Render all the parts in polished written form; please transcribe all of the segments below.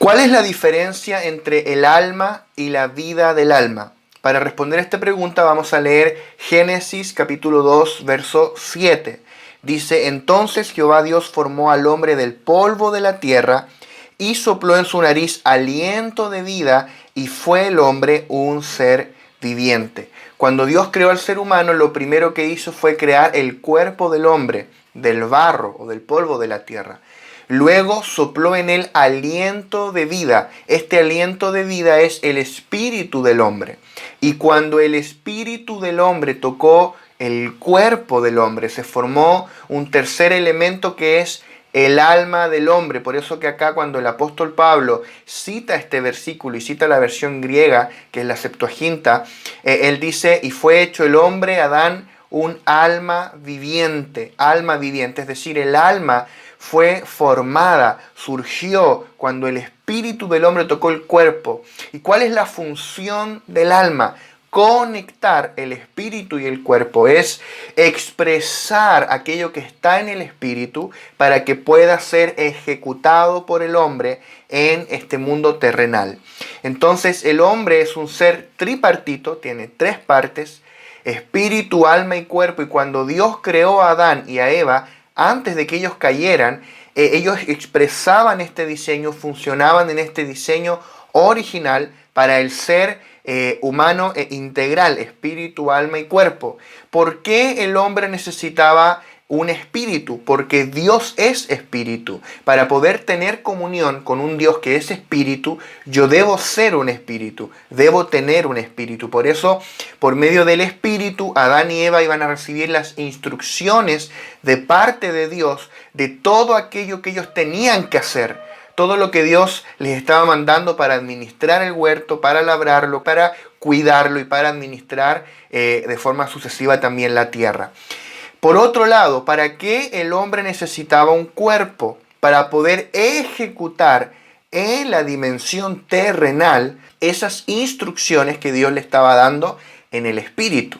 ¿Cuál es la diferencia entre el alma y la vida del alma? Para responder esta pregunta vamos a leer Génesis capítulo 2, verso 7. Dice, entonces Jehová Dios formó al hombre del polvo de la tierra y sopló en su nariz aliento de vida y fue el hombre un ser viviente. Cuando Dios creó al ser humano, lo primero que hizo fue crear el cuerpo del hombre, del barro o del polvo de la tierra. Luego sopló en él aliento de vida. Este aliento de vida es el espíritu del hombre. Y cuando el espíritu del hombre tocó el cuerpo del hombre, se formó un tercer elemento que es el alma del hombre. Por eso que acá cuando el apóstol Pablo cita este versículo y cita la versión griega, que es la Septuaginta, él dice, y fue hecho el hombre, Adán, un alma viviente, es decir, el alma fue formada, surgió cuando el espíritu del hombre tocó el cuerpo. ¿Y cuál es la función del alma? Conectar el espíritu y el cuerpo, es expresar aquello que está en el espíritu para que pueda ser ejecutado por el hombre en este mundo terrenal. Entonces el hombre es un ser tripartito, tiene tres partes, espíritu, alma y cuerpo, y cuando Dios creó a Adán y a Eva, antes de que ellos cayeran, ellos expresaban este diseño, funcionaban en este diseño original para el ser humano e integral, espíritu, alma y cuerpo. ¿Por qué el hombre necesitaba un espíritu? Porque Dios es espíritu. Para poder tener comunión con un Dios que es espíritu, yo debo ser un espíritu, debo tener un espíritu. Por eso, por medio del espíritu, Adán y Eva iban a recibir las instrucciones de parte de Dios de todo aquello que ellos tenían que hacer. Todo lo que Dios les estaba mandando para administrar el huerto, para labrarlo, para cuidarlo y para administrar de forma sucesiva también la tierra. Por otro lado, ¿para qué el hombre necesitaba un cuerpo? Para poder ejecutar en la dimensión terrenal esas instrucciones que Dios le estaba dando en el espíritu.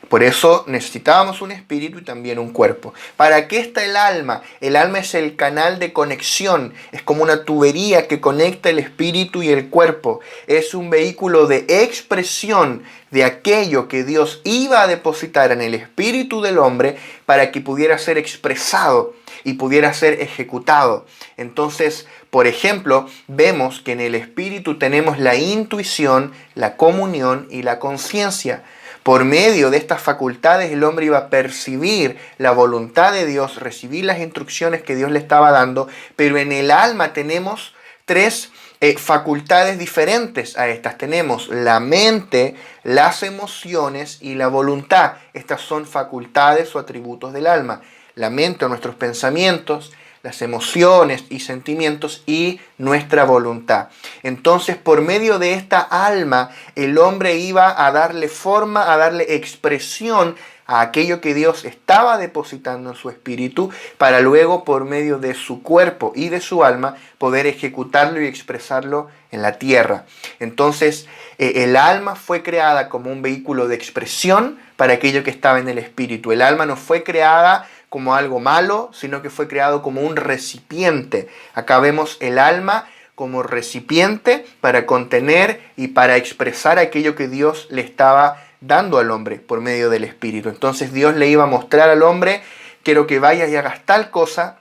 Por eso necesitábamos un espíritu y también un cuerpo. ¿Para qué está el alma? El alma es el canal de conexión. Es como una tubería que conecta el espíritu y el cuerpo. Es un vehículo de expresión de aquello que Dios iba a depositar en el espíritu del hombre para que pudiera ser expresado y pudiera ser ejecutado. Entonces, por ejemplo, vemos que en el espíritu tenemos la intuición, la comunión y la conciencia. Por medio de estas facultades el hombre iba a percibir la voluntad de Dios, recibir las instrucciones que Dios le estaba dando, pero en el alma tenemos tres facultades diferentes a estas. Tenemos la mente, las emociones y la voluntad. Estas son facultades o atributos del alma. La mente o nuestros pensamientos, las emociones y sentimientos y nuestra voluntad. Entonces, por medio de esta alma, el hombre iba a darle forma, a darle expresión a aquello que Dios estaba depositando en su espíritu, para luego, por medio de su cuerpo y de su alma, poder ejecutarlo y expresarlo en la tierra. Entonces, el alma fue creada como un vehículo de expresión para aquello que estaba en el espíritu. El alma no fue creada como algo malo, sino que fue creado como un recipiente. Acá vemos el alma como recipiente para contener y para expresar aquello que Dios le estaba dando al hombre por medio del espíritu. Entonces Dios le iba a mostrar al hombre, quiero que vayas y hagas tal cosa,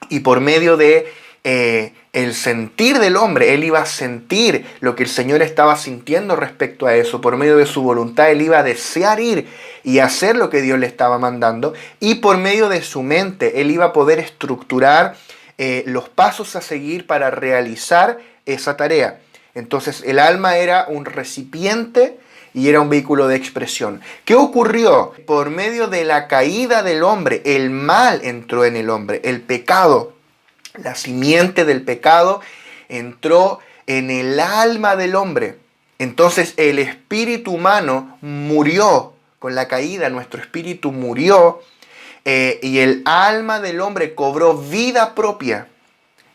y por medio de el sentir del hombre, él iba a sentir lo que el Señor estaba sintiendo respecto a eso. Por medio de su voluntad, él iba a desear ir y hacer lo que Dios le estaba mandando. Y por medio de su mente, él iba a poder estructurar los pasos a seguir para realizar esa tarea. Entonces, el alma era un recipiente y era un vehículo de expresión. ¿Qué ocurrió? Por medio de la caída del hombre, el mal entró en el hombre, el pecado. La simiente del pecado entró en el alma del hombre. Entonces el espíritu humano murió con la caída, nuestro espíritu murió y el alma del hombre cobró vida propia.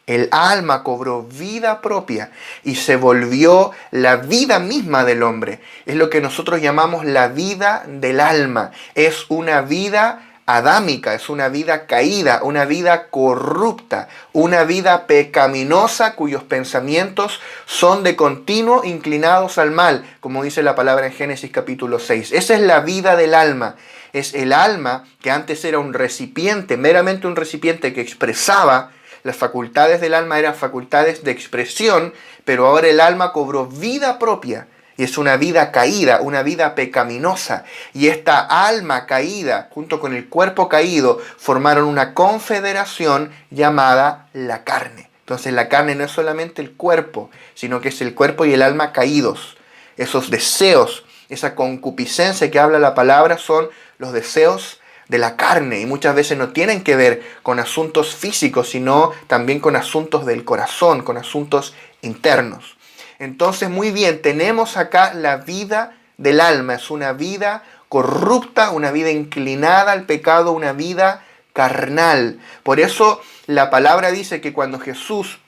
El alma cobró vida propia y se volvió la vida misma del hombre. Es lo que nosotros llamamos la vida del alma. Es una vida adámica, es una vida caída, una vida corrupta, una vida pecaminosa cuyos pensamientos son de continuo inclinados al mal, como dice la palabra en Génesis capítulo 6. Esa es la vida del alma. Es el alma que antes era un recipiente, meramente un recipiente que expresaba. Las facultades del alma eran facultades de expresión, pero ahora el alma cobró vida propia. Y es una vida caída, una vida pecaminosa. Y esta alma caída, junto con el cuerpo caído, formaron una confederación llamada la carne. Entonces la carne no es solamente el cuerpo, sino que es el cuerpo y el alma caídos. Esos deseos, esa concupiscencia que habla la palabra son los deseos de la carne. Y muchas veces no tienen que ver con asuntos físicos, sino también con asuntos del corazón, con asuntos internos. Entonces, muy bien, tenemos acá la vida del alma. Es una vida corrupta, una vida inclinada al pecado, una vida carnal. Por eso la palabra dice que cuando Jesús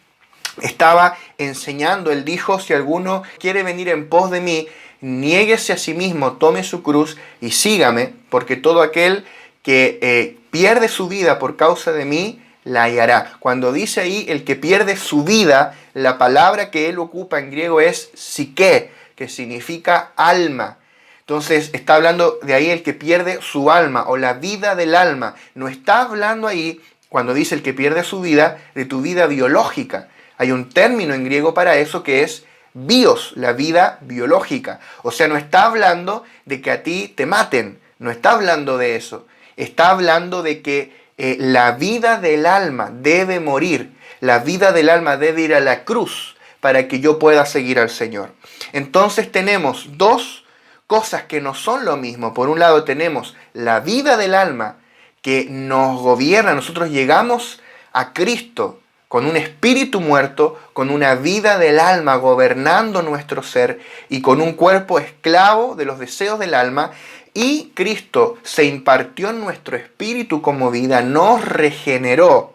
estaba enseñando, Él dijo, si alguno quiere venir en pos de mí, niéguese a sí mismo, tome su cruz y sígame, porque todo aquel que pierde su vida por causa de mí, la hallará. Cuando dice ahí el que pierde su vida, la palabra que él ocupa en griego es psique, que significa alma. Entonces está hablando de ahí el que pierde su alma o la vida del alma. No está hablando ahí, cuando dice el que pierde su vida, de tu vida biológica. Hay un término en griego para eso que es bios, la vida biológica. O sea, no está hablando de que a ti te maten, no está hablando de eso. Está hablando de que la vida del alma debe morir, la vida del alma debe ir a la cruz para que yo pueda seguir al Señor. Entonces tenemos dos cosas que no son lo mismo. Por un lado tenemos la vida del alma que nos gobierna. Nosotros llegamos a Cristo con un espíritu muerto, con una vida del alma gobernando nuestro ser y con un cuerpo esclavo de los deseos del alma. Y Cristo se impartió en nuestro espíritu como vida, nos regeneró.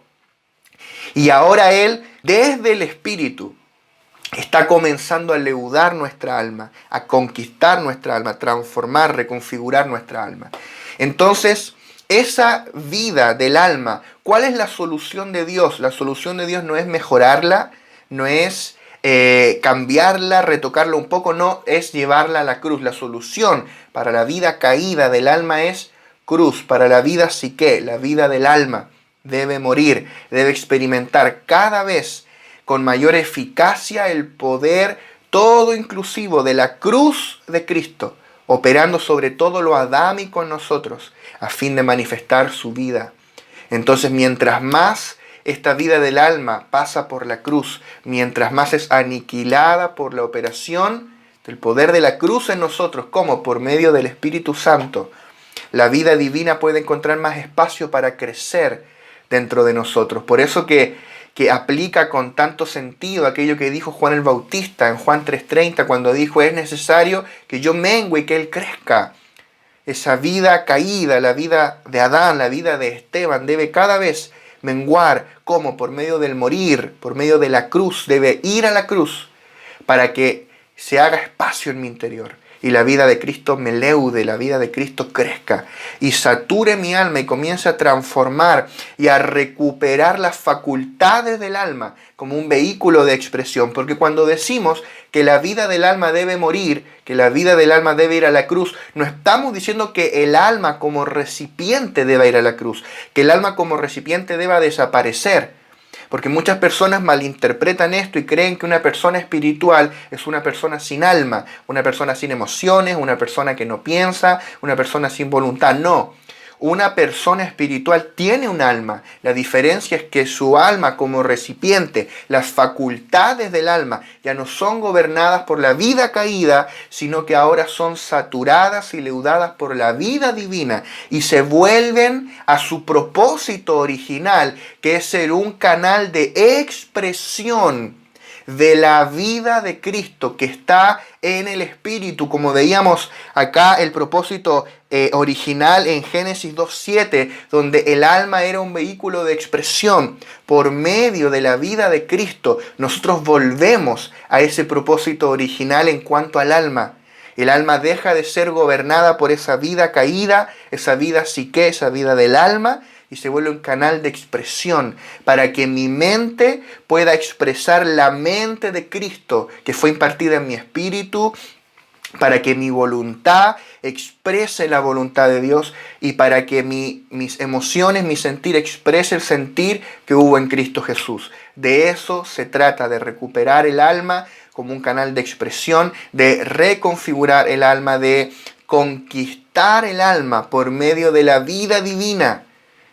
Y ahora Él, desde el espíritu, está comenzando a leudar nuestra alma, a conquistar nuestra alma, a transformar, reconfigurar nuestra alma. Entonces, esa vida del alma, ¿cuál es la solución de Dios? La solución de Dios no es mejorarla, no es cambiarla, retocarla un poco, no, es llevarla a la cruz. La solución para la vida caída del alma es cruz. Para la vida psique, la vida del alma, debe morir, debe experimentar cada vez con mayor eficacia el poder todo inclusivo de la cruz de Cristo, operando sobre todo lo adámico en nosotros, a fin de manifestar su vida. Entonces, mientras más esta vida del alma pasa por la cruz, mientras más es aniquilada por la operación del poder de la cruz en nosotros, como por medio del Espíritu Santo, la vida divina puede encontrar más espacio para crecer dentro de nosotros. Por eso que aplica con tanto sentido aquello que dijo Juan el Bautista en Juan 3:30, cuando dijo, es necesario que yo mengüe y que Él crezca. Esa vida caída, la vida de Adán, la vida de Esteban, debe cada vez menguar, como por medio del morir, por medio de la cruz, debe ir a la cruz para que se haga espacio en mi interior y la vida de Cristo me leude, la vida de Cristo crezca y sature mi alma y comience a transformar y a recuperar las facultades del alma como un vehículo de expresión. Porque cuando decimos que la vida del alma debe morir, que la vida del alma debe ir a la cruz, no estamos diciendo que el alma como recipiente deba ir a la cruz, que el alma como recipiente deba desaparecer. Porque muchas personas malinterpretan esto y creen que una persona espiritual es una persona sin alma, una persona sin emociones, una persona que no piensa, una persona sin voluntad. No, una persona espiritual tiene un alma. La diferencia es que su alma como recipiente, las facultades del alma ya no son gobernadas por la vida caída, sino que ahora son saturadas y leudadas por la vida divina y se vuelven a su propósito original, que es ser un canal de expresión de la vida de Cristo que está en el Espíritu. Como veíamos acá el propósito original en Génesis 2:7, donde el alma era un vehículo de expresión por medio de la vida de Cristo. Nosotros volvemos a ese propósito original en cuanto al alma. El alma deja de ser gobernada por esa vida caída, esa vida psique, esa vida del alma, y se vuelve un canal de expresión para que mi mente pueda expresar la mente de Cristo que fue impartida en mi espíritu, para que mi voluntad exprese la voluntad de Dios y para que mis emociones, mi sentir exprese el sentir que hubo en Cristo Jesús. De eso se trata, de recuperar el alma como un canal de expresión, de reconfigurar el alma, de conquistar el alma por medio de la vida divina.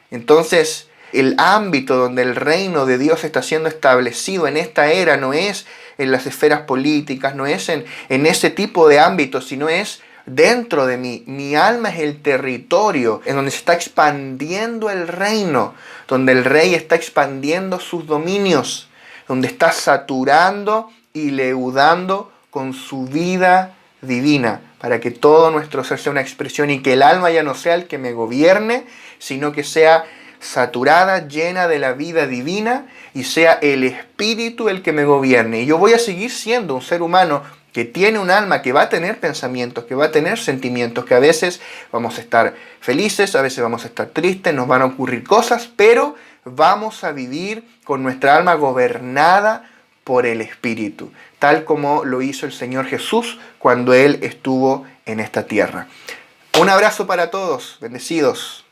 Entonces, el ámbito donde el reino de Dios está siendo establecido en esta era no es en las esferas políticas, no es en ese tipo de ámbitos, sino es dentro de mí. Mi alma es el territorio en donde se está expandiendo el reino, donde el rey está expandiendo sus dominios, donde está saturando y leudando con su vida divina, para que todo nuestro ser sea una expresión y que el alma ya no sea el que me gobierne, sino que sea saturada, llena de la vida divina y sea el Espíritu el que me gobierne. Y yo voy a seguir siendo un ser humano que tiene un alma, que va a tener pensamientos, que va a tener sentimientos, que a veces vamos a estar felices, a veces vamos a estar tristes, nos van a ocurrir cosas, pero vamos a vivir con nuestra alma gobernada por el Espíritu, tal como lo hizo el Señor Jesús cuando Él estuvo en esta tierra. Un abrazo para todos, bendecidos.